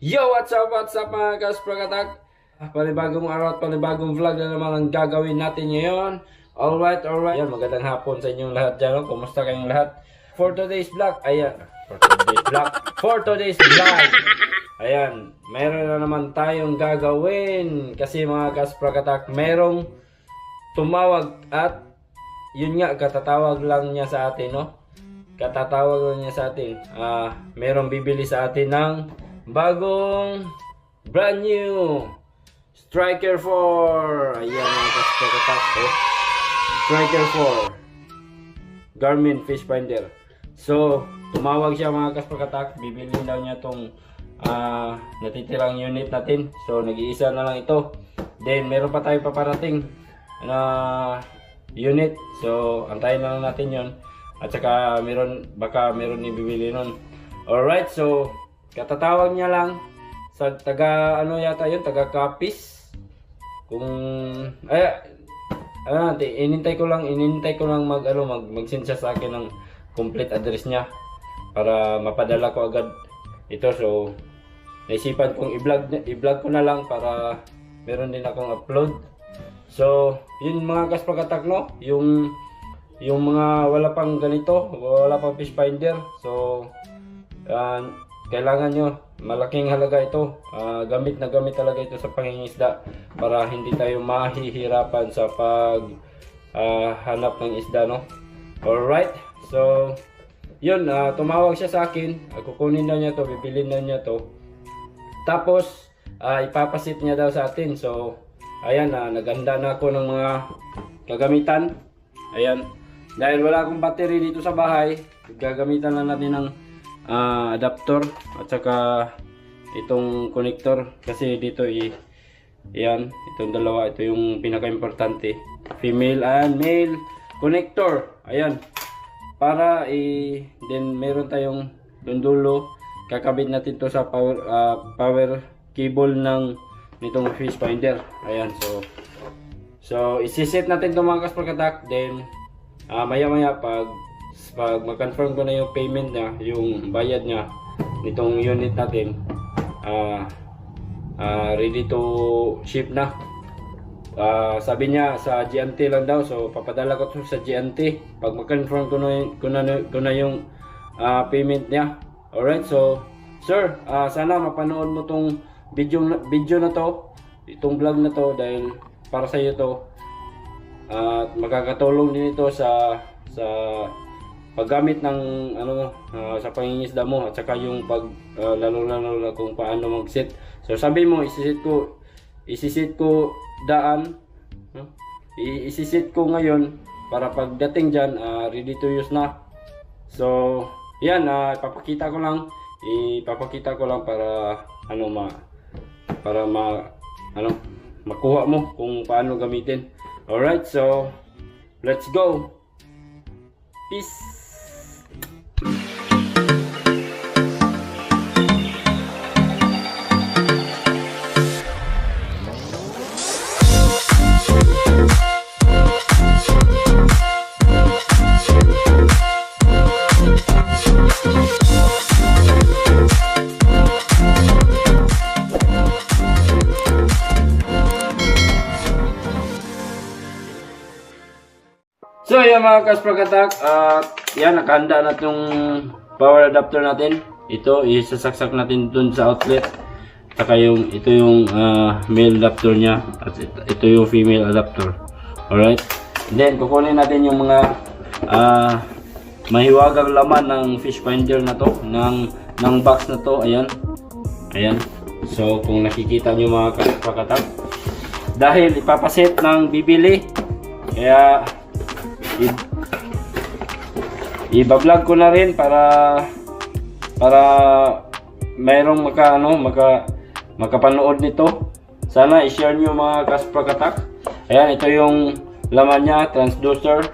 Yo, what's up mga kasprakatak? Panibagong araw at panibagong vlog na naman ang gagawin natin ngayon. Alright. Yan, magandang hapon sa inyong lahat dyan. Kumusta kayong lahat? For today's vlog, ayan, meron na naman tayong gagawin. Kasi mga kasprakatak, merong tumawag at yun nga, katatawag lang niya sa atin, no? Katatawag lang niya sa atin. Merong bibili sa atin ng bagong brand new Striker 4. Ayan mga kasprakatak, Striker 4 Garmin Fish Finder. So tumawag siya mga kasprakatak, bibili daw niya tong natitirang unit natin. So nag-iisa na lang ito. Then meron pa tayo paparating na unit. So antayin na lang natin yon. At saka baka meron ibibili nun. Alright, so katatawag niya lang sa taga yata yun, taga Capiz. Kung inintay ko lang mag-send siya sa akin ng complete address niya para mapadala ko agad ito. So naisipan kong i-vlog ko na lang para meron din akong upload. So yun mga kasprakatak, no, yung mga wala pang ganito, wala pang fish finder. So kailangan nyo, malaking halaga ito. Gamit na gamit talaga ito sa pangingisda para hindi tayo mahihirapan sa hanap ng isda, no. Alright, so yun, tumawag siya sa akin. Kukunin na niya to, bibilin na niya to, tapos ipapasit niya daw sa atin. So ayan, naganda na ako ng mga kagamitan. Ayan, dahil wala akong battery dito sa bahay, gagamitan lang natin ng adapter at saka itong connector. Kasi dito yan, itong dalawa, ito yung pinaka-importante, female and male connector. Ayan, para then meron tayong dundulo, kakabit natin to sa power cable nitong fish finder. Ayan, so isiset natin to mga kasprakatak. Then maya pag mag-confirm ko na yung payment niya, yung bayad niya nitong unit natin, ready to ship na. Sabi niya sa GNT lang daw, so papadala ko to sa GNT pag mag-confirm ko na yung payment niya. Alright, so sir, sana mapanood mo tong video na to, itong vlog na to, dahil para sa iyo to, at makakatulong din ito sa paggamit ng sa pangingisda mo, at saka yung lalo kung paano mag-set. So sabi mo, isisit ko ngayon para pagdating dyan, ready to use na. So yan, ipapakita ko lang para makuha mo kung paano gamitin. Alright, so let's go. Peace. So yan mga kasprakatak, yan, nakahanda na itong power adapter natin. Ito, isasaksak natin dun sa outlet. Saka ito yung male adapter nya, at ito yung female adapter. Alright, then kukunin natin yung mga mahiwagang laman ng fish finder na to, ng box na to. Ayan, so kung nakikita nyo mga kasprakatak, dahil ipapaset ng bibili, kaya i-vlog ko na rin para mayroong makapanood nito. Sana i-share nyo mga kasprakatak. Ayan, ito yung laman nya, transducer.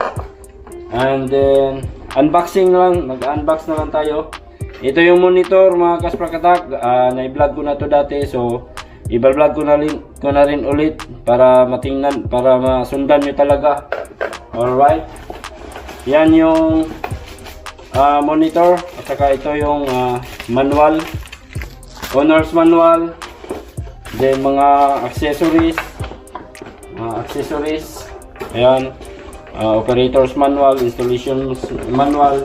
And then unboxing na lang, mag-unbox na lang tayo. Ito yung monitor mga kasprakatak, na-vlog ko na to dati, so i-vlog ko na rin ulit para matingnan, para masundan nyo talaga. Alright, yan yung monitor, at saka ito yung manual owner's manual, then mga accessories, ayan, operator's manual, installation manual.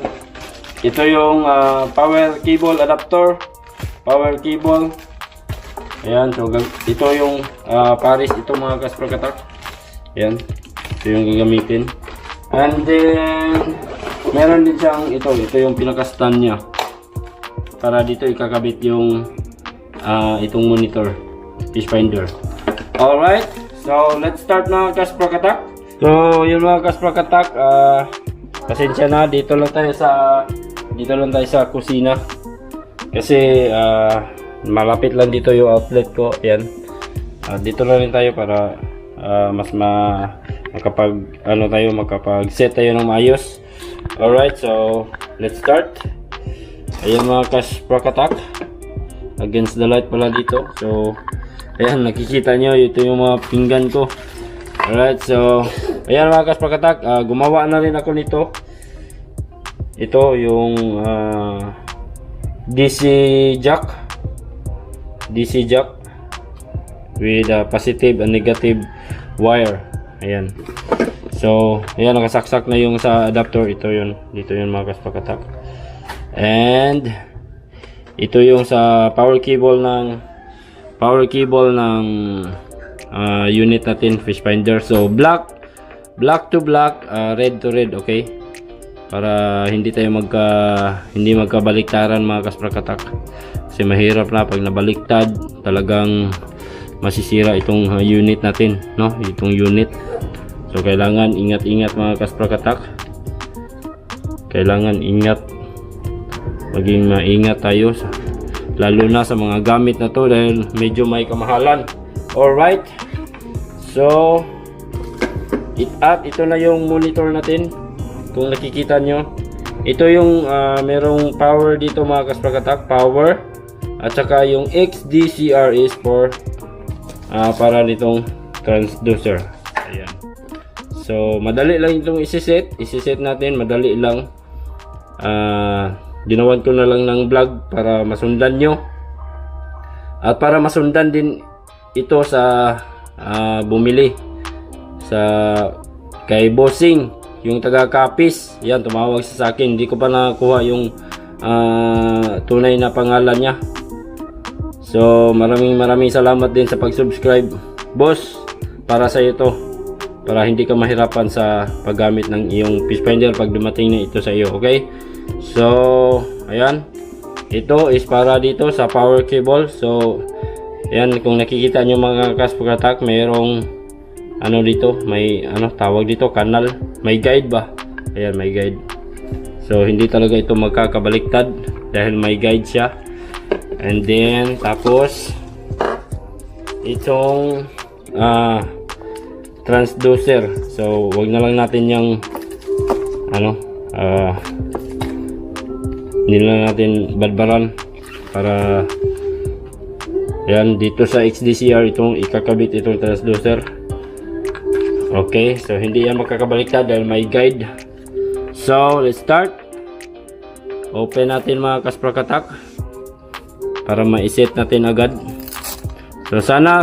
Ito yung power cable adapter, power cable. Ayan, so ito yung paris, ito mga kasprakatak. Ayan, ito yung gagamitin. And then meron din siyang ito yung pinaka-stand niya para dito ikakabit yung itong monitor, fish finder. Alright, so let's start mga kasprakatak. So yun mga kasprakatak, pasensya na, dito lang tayo sa kusina kasi malapit lang dito yung outlet ko. Ayan, dito na rin tayo para mas makapag set tayo ng maayos. Alright, so let's start. Ayan mga kasprakatak, against the light pala dito. So ayan, nakikita nyo, ito yung mga pinggan ko. Alright, so ayan mga kasprakatak, gumawa na rin ako nito. Ito yung DC jack with positive and negative wire. Ayan, so ayan, nakasaksak na yung sa adapter. Ito yun, dito yun mga kasprakatak. And ito yung sa power cable ng unit natin, fish finder. So black to black, red to red, okay, para hindi magkabaliktaran mga kasprakatak, kasi mahirap na pag nabaliktad, talagang masisira itong unit natin, no, itong unit. So kailangan ingat-ingat mga kasprakatak, kailangan maging maingat tayo, lalo na sa mga gamit na to dahil medyo may kamahalan. Alright, so ito na yung monitor natin. Kung nakikita nyo, ito yung merong power dito mga kasprakatak, power, at saka yung XDCR is for para nitong transducer. Ayan, so madali lang itong isiset natin, madali lang. Ginawan ko na lang ng vlog para masundan nyo, at para masundan din ito sa bumili sa kay Bossing, yung taga Kapis. Yan, tumawag sa akin, hindi ko pa nakakuha yung tunay na pangalan niya. So maraming salamat din sa pag-subscribe, boss, para sa ito, para hindi ka mahirapan sa paggamit ng iyong fish finder pag dumating na ito sa iyo. Okay, so ayan, ito is para dito sa power cable. So ayan, kung nakikita nyo mga kasprakatak, mayroong dito, may tawag dito, kanal, may guide ba. Ayan, may guide. So hindi talaga ito magkakabaliktad dahil may guide siya. And then tapos itong transducer, so wag na lang natin yung hindi na natin badbaran para yan dito sa XDCR itong ikakabit itong transducer. Okay, so hindi yan makakabaliktad dahil may guide. So let's start. Open natin mga kasprakatak para ma-set natin agad. So sana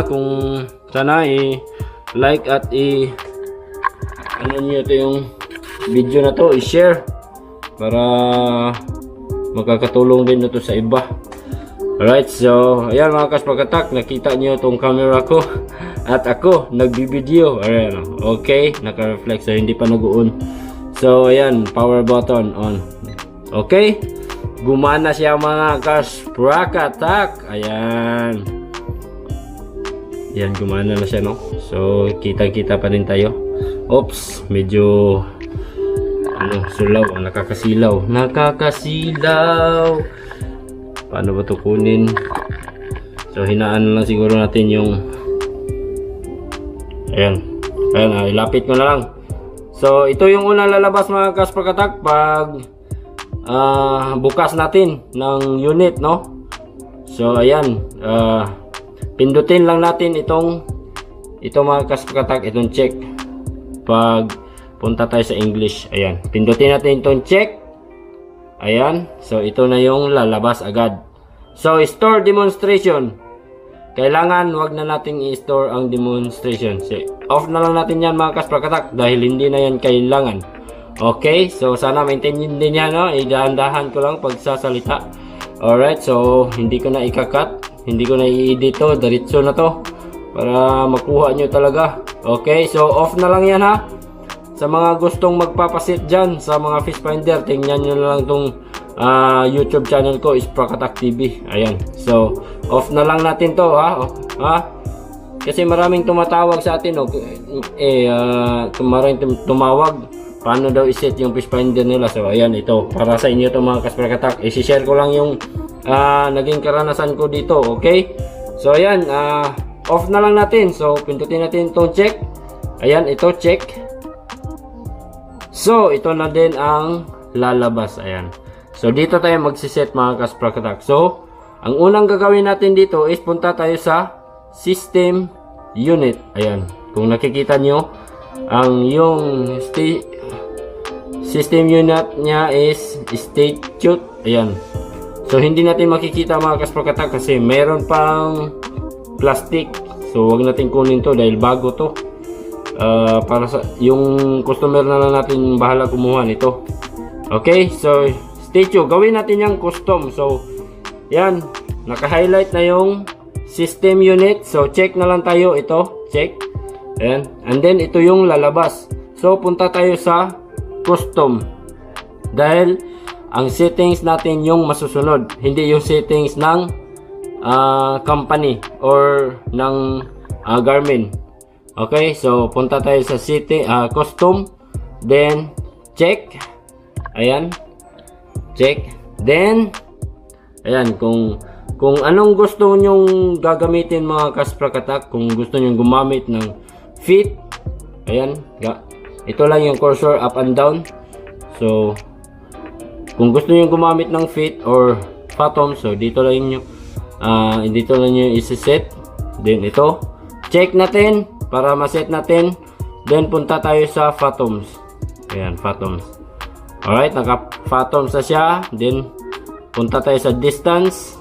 i-like at nyo ito yung video na to, i-share para makakatulong din ito sa iba. Alright, so ayan mga kasprakatak, nakita nyo itong camera ko at ako nagbibideo. Ayan, okay, naka-reflect, so hindi pa nag-on. So ayan, power button on. Okay, gumana siya mga kasprakatak. Ayan, yan, gumana na siya, no? So kita pa rin tayo. Oops, medyo sulaw, nakakasilaw. Paano ba ito kunin? So hinaan lang siguro natin yung ayan, ilapit ko na lang. So ito yung unang lalabas mga kasprakatak pag bukas natin ng unit, no? So ayan, pindutin lang natin itong mga kasprakatak, itong check. Pag punta tayo sa English, ayan, pindutin natin itong check. Ayan, so ito na yung lalabas agad. So, store demonstration. Kailangan wag na nating i-store ang demonstration. So, off na lang natin yan mga kasprakatak dahil hindi na yan kailangan. Okay, so sana maintindihan din yan, no? Idahan-dahan ko lang pagsasalita. Alright, so hindi ko na ikakat, hindi ko na i-edit to, diretso na to para makuha nyo talaga. Okay, so off na lang yan ha. Sa mga gustong magpapasit dyan sa mga fish finder, tingnan nyo na lang tong YouTube channel ko, Sprakatak TV. Ayan. So, off na lang natin to, ha? Kasi maraming tumatawag sa atin, maraming tumawag. Paano daw iset yung fish finder nila? So, ayan, ito. Para sa inyo to mga kasprakatak. I-share ko lang yung naging karanasan ko dito, okay? So, ayan, off na lang natin. So, pindutin natin itong check. Ayan, ito, check. So, ito na din ang lalabas. Ayan. So, dito tayo magsiset mga kasprakatak. So, ang unang gagawin natin dito is punta tayo sa System Unit. Ayan. Kung nakikita nyo, ang yung System Unit niya is Statute. Ayan. So, hindi natin makikita mga kasprakatak kasi meron pang plastic. So, wag natin kunin to dahil bago to. Para sa yung customer na lang natin bahala kumuha nito. Okay, so statue, gawin natin yung custom. So yan, naka-highlight na yung system unit. So check na lang tayo ito, check. Ayan, and then ito yung lalabas. So punta tayo sa custom. Dahil ang settings natin yung masusunod, hindi yung settings ng company or ng Garmin. Okay, so punta tayo sa custom, then check. Ayan, check. Then ayan, kung anong gusto nyong gagamitin mga kasprakatak, kung gusto nyong gumamit ng feet, ayan, ito lang yung cursor up and down. So kung gusto nyong gumamit ng feet or phantom, so dito lang yung isi-set. Then ito, check natin para ma-set natin. Then punta tayo sa phantoms. Ayan, phantoms. Alright, naka-phantoms na siya. Then punta tayo sa distance.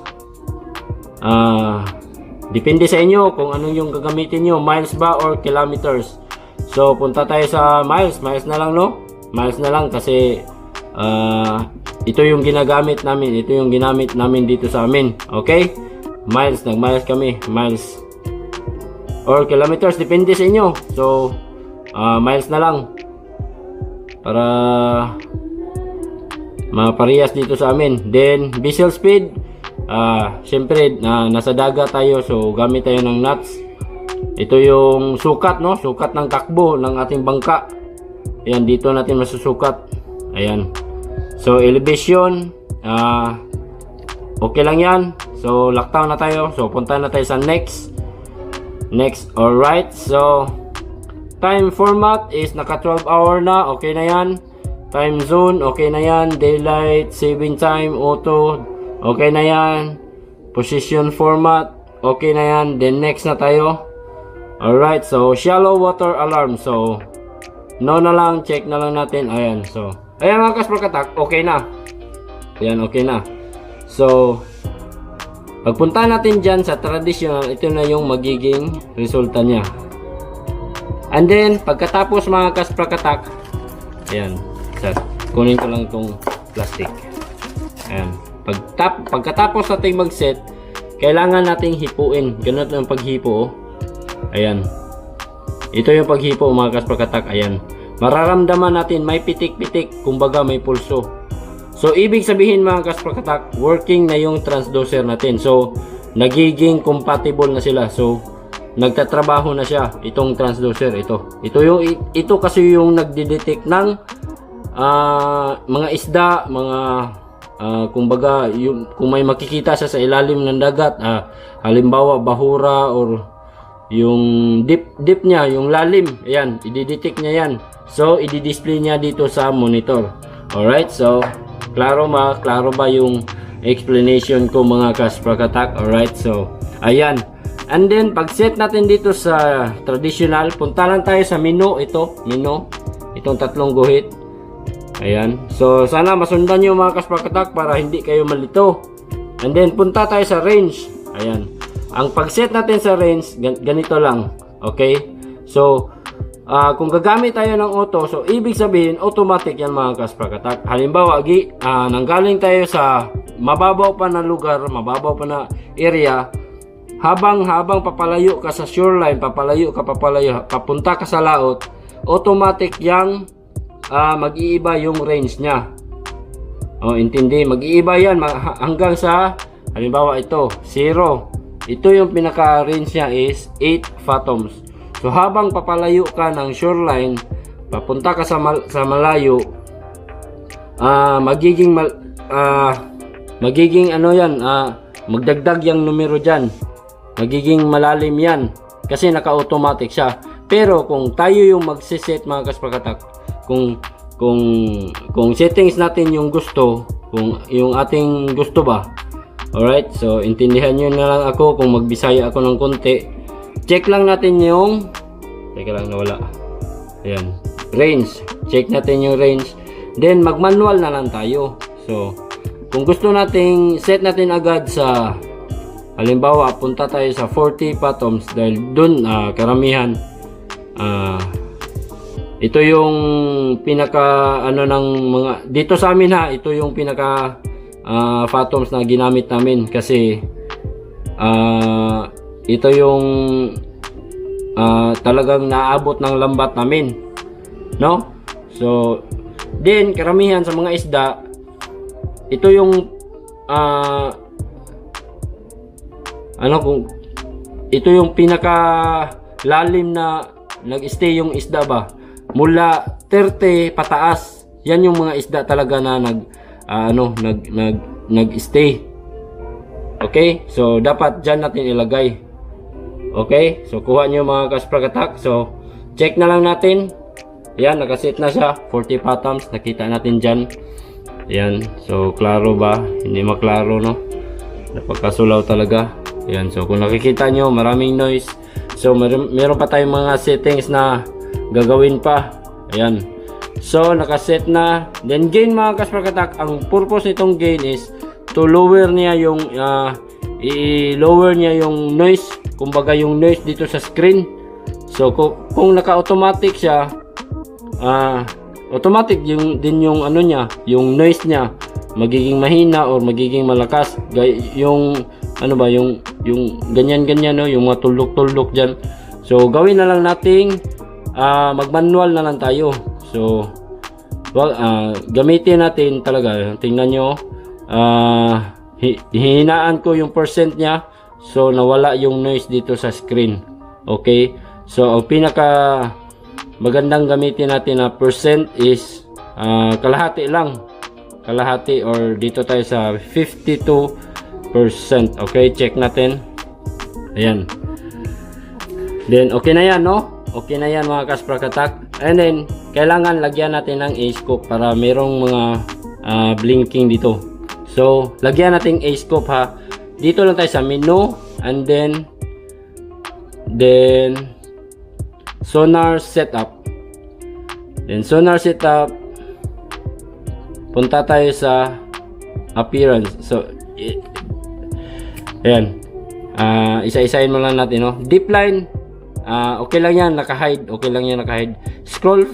Depende sa inyo kung anong yung gagamitin nyo, miles ba or kilometers. So punta tayo sa miles. Miles na lang, no? Miles na lang kasi ito yung ginagamit namin. Ito yung ginamit namin dito sa amin. Okay? Miles, nag-miles kami. Miles or kilometers, depende sa inyo. So miles na lang para maparehas dito sa amin. Then visual speed, syempre nasa dagat tayo, so gamit tayo ng knots. Ito yung sukat, no? Sukat ng takbo ng ating bangka. Ayan, dito natin masusukat. Ayan. So elevation, okay lang yan. So lockdown na tayo. So punta na tayo sa next. Alright, so time format is naka 12 hour na, okay na yan. Time zone, okay na yan. Daylight saving time, auto, okay na yan. Position format, okay na yan. Then next na tayo. Alright, so shallow water alarm, so no na lang, check na lang natin. Ayan, so ayan mga kasprakatak, okay na. Ayan, okay na. So pagpunta natin dyan sa traditional, ito na yung magiging resulta niya. And then, pagkatapos mga kasprakatak, ayan, kunin ko lang itong plastic. Ayan, pagkatapos natin mag-set, kailangan nating hipuin. Ganun ang paghipo, oh. Ayan. Ito yung paghipo mga kasprakatak, ayan. Mararamdaman natin may pitik-pitik, kumbaga may pulso. So, ibig sabihin mga kasprakatak, working na yung transducer natin. So, nagiging compatible na sila. So, nagtatrabaho na siya, itong transducer, ito. Ito kasi yung nagdidetect ng mga isda, mga kumbaga, kung may makikita siya sa ilalim ng dagat, halimbawa bahura or yung dip niya, yung lalim, ayan, i-detect niya yan. So, i-display niya dito sa monitor. Alright, so klaro ba yung explanation ko mga kasprakatak? Alright, so ayan. And then pag set natin dito sa traditional, punta lang tayo sa menu. Itong tatlong guhit. Ayan, so sana masundan nyo mga kasprakatak para hindi kayo malito. And then punta tayo sa range. Ayan. Ang pag-set natin sa range, ganito lang. Okay? So, kung gagamit tayo ng auto, so ibig sabihin automatic yan mga kaspakatak. Halimbawa, nanggaling tayo sa mababaw pa na lugar, mababaw pa na area, habang papalayo ka sa shoreline, papalayo, papunta ka sa laot, automatic yang mag-iiba yung range niya. Intindi, mag-iiba yan hanggang sa, halimbawa ito, 0. Ito yung pinaka-range niya is 8 fathoms. So habang papalayo ka ng shoreline, papunta ka sa malayo, magiging ano yan, magdagdag yung numero dyan. Magiging malalim yan kasi naka-automatic siya. Pero kung tayo yung magsiset mga kaspakatak, kung settings natin yung gusto, kung yung ating gusto ba, alright, so intindihan nyo na lang ako kung magbisaya ako ng konti. Check lang natin yung, teka lang, nawala. Ayan, range. Check natin yung range. Then mag-manual na lang tayo. So kung gusto nating set natin agad sa, halimbawa punta tayo sa 40 fathoms dahil dun karamihan ito yung pinaka ano ng mga dito sa amin ha, ito yung pinaka fathoms na ginamit namin kasi ito yung talagang naabot ng lambat namin, no? So then karamihan sa mga isda, ito yung kung ito yung pinaka lalim na nag-stay yung isda ba, mula 30 pataas. Yan yung mga isda talaga na nag-stay. Okay? So dapat dyan natin ilagay. Okay? So kuha nyo mga kaspakatak. So check na lang natin. Yan, nakaset na siya 40 fathoms. Nakita natin dyan. Yan. So klaro ba? Hindi maklaro, no? Napakasulaw talaga. Yan. So kung nakikita nyo, maraming noise. So meron pa tayong mga settings na gagawin pa. Ayan. So nakaset na. Then gain mga kaspakatak, ang purpose nitong gain is to lower niya yung i-lower niya yung noise, kumbaga yung noise dito sa screen. So kung naka-automatic siya, automatic din yung ano niya, yung noise niya magiging mahina or magiging malakas. Yung ano ba, yung ganyan no, yung mga tuldok diyan. So gawin na lang nating mag-manual na lang tayo. So gamitin natin talaga. Tingnan nyo, hihinaan ko yung percent niya, so nawala yung noise dito sa screen. Okay, so ang pinaka magandang gamitin natin na percent is kalahati lang, kalahati, or dito tayo sa 52%. Okay, check natin. Ayan, then okay na yan, no? Okay na yan mga kaspakatak. And then kailangan lagyan natin ng A-scope para merong mga blinking dito. So lagyan natin A-scope ha. Dito lang tayo sa menu, and then sonar setup. Then sonar setup, punta tayo sa appearance. So ayan, isa-isahin mo lang natin, no? Deep line, okay lang yan, naka-hide. Okay lang yan, naka-hide. Scroll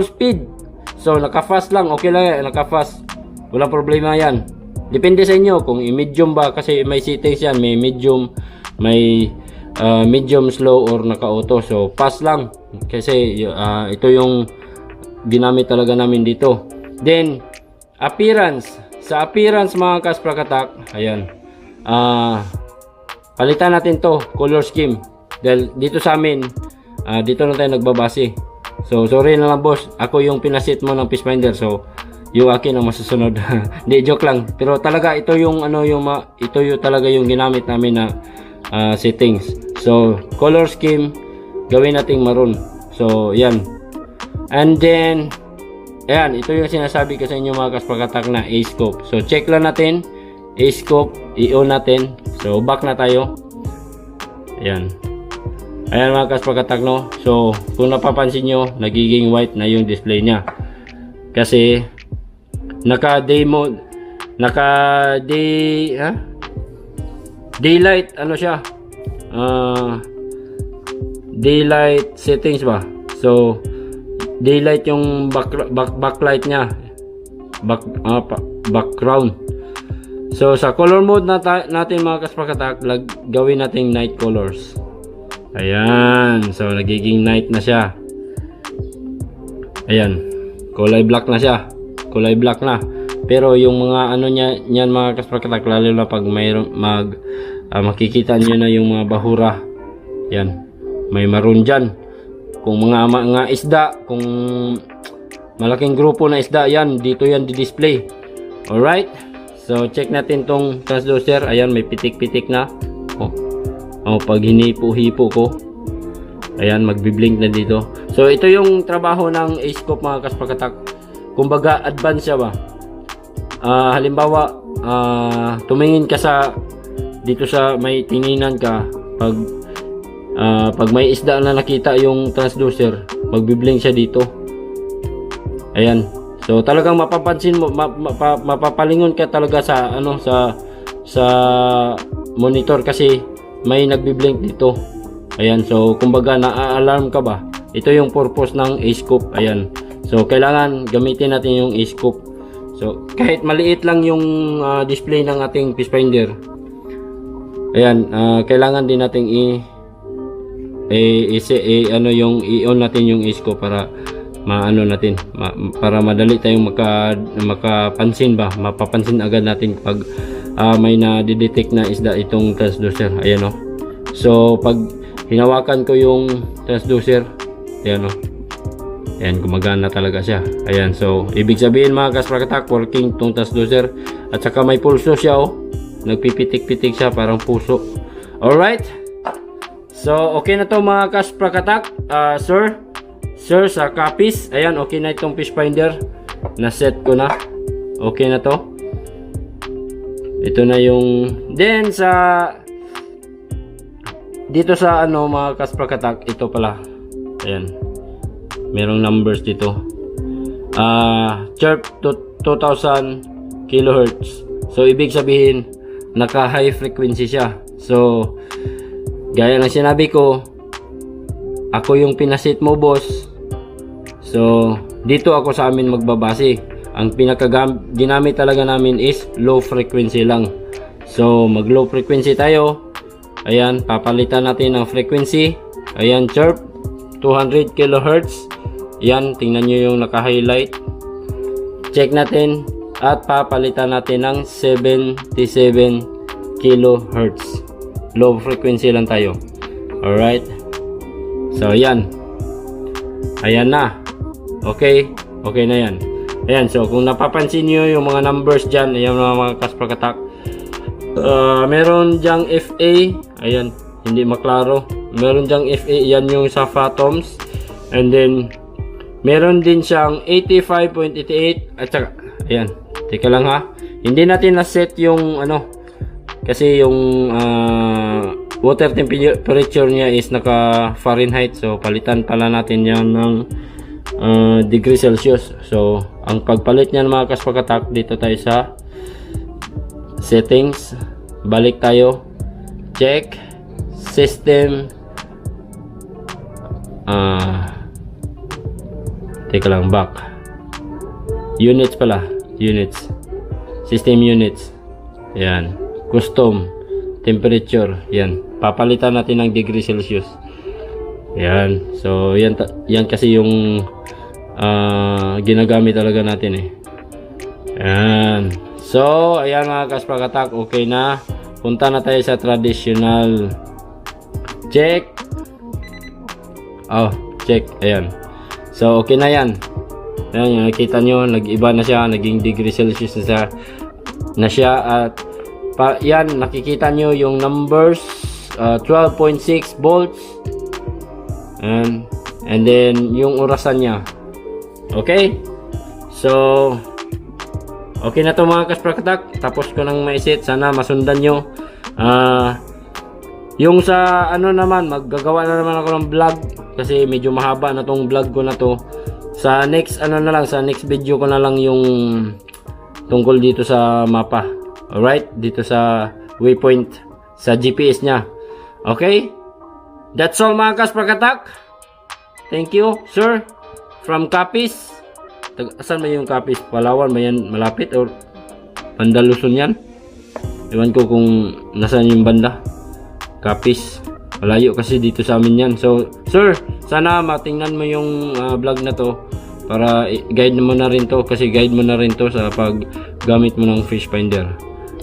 speed, so naka-fast lang, okay lang yan, naka-fast. Walang problema yan. Depende sa inyo kung i-medium ba, kasi may settings yan, may medium, may medium, slow, or naka-auto. So fast lang kasi ito yung ginamit talaga namin dito. Then appearance, sa appearance mga kaspakatak, ayan, palitan natin to color scheme dahil dito sa amin dito lang tayo nagbabase. So sorry na lang boss, ako yung pinasit mo ng fish finder, so yung akin ang masusunod. Hindi, joke lang, pero talaga ito yung ito yung talaga yung ginamit namin na settings. So color scheme, gawin nating maroon. So yan, and then ayan, ito yung sinasabi ko sa inyo mga kaspakatak na A-scope. So check lang natin A-scope, i-on natin. So back na tayo. Ayan, ayan mga kaspakatak, no? So kung napapansin nyo, nagiging white na yung display nya kasi naka day naka daylight ano siya, daylight settings ba. So daylight yung backlight niya, background. So sa color mode natin mga kaspakatak, gawin natin night colors. Ayan, so nagiging night na siya. Ayan, kulay black na siya, kulay black na. Pero yung mga ano niyan mga kaspakatak, lalo na pag mayroon makikita nyo na yung mga bahura. Yan, may maroon dyan. Kung mga isda, kung malaking grupo na isda, yan, dito yan di-display. Alright, so check natin tong transducer. Ayan, may pitik-pitik na. Pag hinipo-hipo ko, ayan, magbiblink na dito. So ito yung trabaho ng A-scope mga kaspakatak. Kumbaga advance siya ba. Halimbawa, tumingin ka dito sa may tinginan ka, pag may isda na nakita yung transducer, magbiblink siya dito. Ayan, so talagang mapapansin mo, mapapalingon ka talaga sa sa monitor kasi may nagbiblink dito. Ayan, so kumbaga na-alarm ka ba. Ito yung purpose ng A-scope. Ayan, so kailangan gamitin natin yung A-scope. So kahit maliit lang yung display ng ating fish finder, ayan, kailangan din nating i-on natin yung A-scope para para madali tayong makapansin ba, mapapansin agad natin pag may na-detect na isda itong transducer. Ayan o. So pag hinawakan ko yung transducer, ayan o, ayan, gumagana talaga siya. Ayan, so ibig sabihin mga kaspakatak, working tong transducer. At saka may pulso siya o, nagpipitik-pitik siya parang puso. Alright, so okay na to mga kaspakatak. Sir, sa copies, ayan, okay na itong fish finder, na set ko na, okay na to. Ito na yung then dito sa mga kaspakatak, ito pala, ayan, merong numbers dito. Chirp to 2000 kilohertz. So ibig sabihin naka high frequency siya. So gaya ng sinabi ko, ako yung pinasit mo boss. So dito ako sa amin magbabase. Ang ginamit talaga namin is low frequency lang. So mag low frequency tayo. Ayan, papalitan natin ng frequency. Ayan, chirp 200 kilohertz. Ayan, tingnan nyo yung naka-highlight. Check natin at papalitan natin ng 77 kilohertz. Low frequency lang tayo. Alright, so ayan, ayan na. Okay, okay na yan. Ayan, so kung napapansin nyo yung mga numbers dyan, ayan mga kaspakatak, meron dyang FA, ayan, hindi maklaro. Meron dyang FA, yan yung sa Fathoms. And then meron din siyang 85.88 at saka, ayan, teka lang ha, hindi natin na-set yung kasi yung water temperature niya is naka Fahrenheit. So palitan pala natin yan ng degree Celsius. So ang pagpalit niyan mga kaspakatak, dito tayo sa settings, balik tayo, check system, teka lang, back units pala, units, system units, yan, custom temperature, yan, papalitan natin ng degree Celsius. Yan, so yan kasi yung ginagamit talaga natin eh. Yan, so ayan mga kaspakatak, okay na. Punta na tayo sa traditional check. Check, ayan. So okay na yan. Ayan, nakita nyo, nag-iba na siya, naging degree Celsius na siya. At yan, nakikita nyo yung numbers, 12.6 volts. And then yung orasan niya. Okay, so okay na to mga kaspakatak. Tapos ko nang maiset, sana masundan nyo. Yung sa naman, maggagawa na naman ako ng vlog kasi medyo mahaba na tong vlog ko na to. Sa next na lang, sa next video ko na lang yung tungkol dito sa mapa. Alright, dito sa waypoint sa GPS niya. Okay? That's all mga kasprakatak. Thank you, sir. From Capiz. Asan ba yung Capiz? Palawan ba yan? Malapit or Banda Luzon yan? Ewan ko kung nasaan yung banda. Capiz. Malayo kasi dito sa amin yan. So, sir, sana matingnan mo yung vlog na to para guide mo na rin to, kasi guide mo na rin to sa paggamit mo ng fish finder.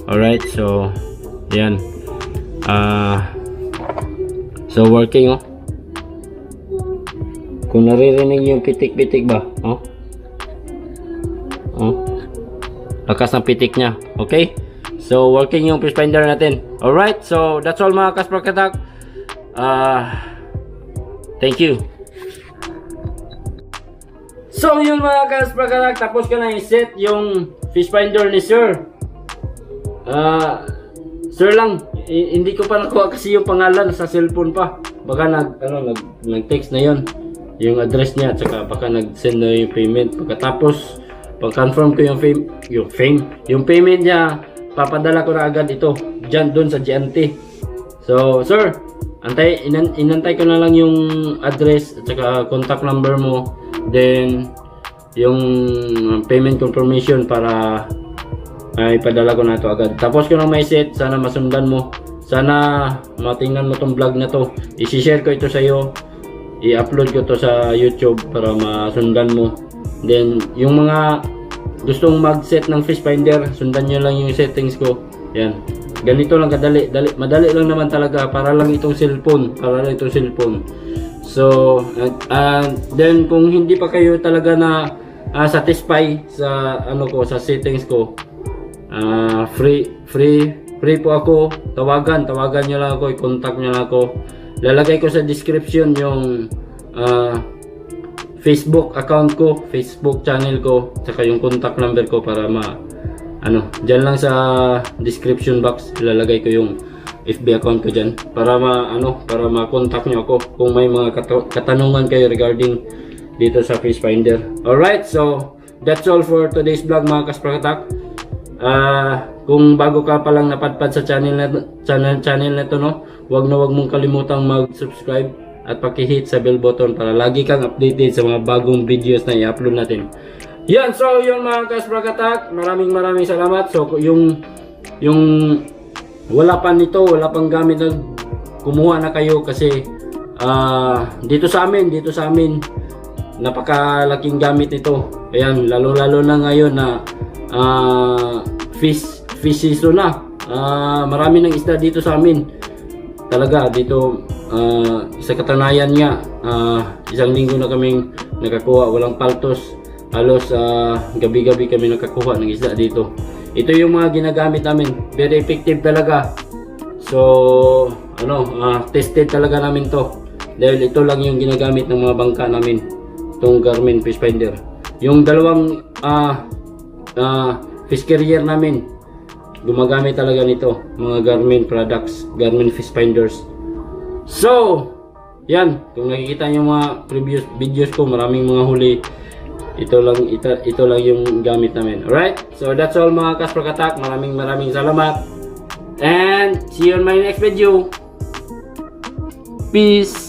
Alright, so yan. So working, oh. Kung naririnig yung pitik-pitik ba? Oh. Oh. Lakas ng pitik niya. Okay? So working yung fish finder natin. Alright, so that's all mga kasprakatak. Thank you. So yun mga kasprakatak, tapos ko na i-set yung fish finder ni sir. Sir lang, hindi ko pa nakuha kasi yung pangalan sa cellphone pa. Baka nag-text na yon yung address niya, at saka baka nag-send na yung payment. Pagkatapos pag-confirm ko yung payment niya, papadala ko na agad ito dyan doon sa GNT. So sir, inantay ko na lang yung address at saka contact number mo, then yung payment confirmation para ipadala ko na ito agad. Tapos ko na may set, sana masundan mo, sana matingnan mo tong vlog na to, i-share ko ito sa iyo, i-upload ko to sa YouTube para masundan mo. Then yung mga gustong mag-set ng fish finder, sundan nyo lang yung settings ko. Yan, ganito lang kadali, madali lang naman talaga, para lang itong cellphone, So then kung hindi pa kayo talaga na satisfy sa sa settings ko, free po ako, tawagan nyo lang ako, i-contact nyo lang ako. Lalagay ko sa description yung Facebook account ko, Facebook channel ko, saka yung contact number ko para dyan lang sa description box ilalagay ko yung FB account ko dyan para ma-contact nyo ako kung may mga katanungan kayo regarding dito sa fish finder. Alright, so that's all for today's vlog mga kasprakatak. Kung bago ka pa lang napadpad sa channel na to, no, wag mong kalimutang mag-subscribe at paki-hit sa bell button para lagi kang updated sa mga bagong videos na i-upload natin. Yan, so yun mga kasprakatak, maraming salamat. So yung wala pang gamit na kumuha na kayo kasi dito sa amin napakalaking gamit nito. Ayan, lalo na ngayon na fish season na. Marami ng isda dito sa amin. Talaga dito sa katunayan nga, isang linggo na kaming nakakuha, walang paltos. Halos gabi-gabi kami nakakuha ng isda dito. Ito yung mga ginagamit namin. Very effective talaga. So tested talaga namin to. Dahil ito lang yung ginagamit ng mga bangka namin, itong Garmin Fish Finder. Yung dalawang fish carrier namin, gumagamit talaga nito, mga Garmin products, Garmin Fish Finders. So yan, kung nakikita nyo mga previous videos ko, maraming mga huli. Ito lang yung gamit namin. Alright, so that's all mga kasprakatak. Maraming salamat, and see you on my next video. Peace.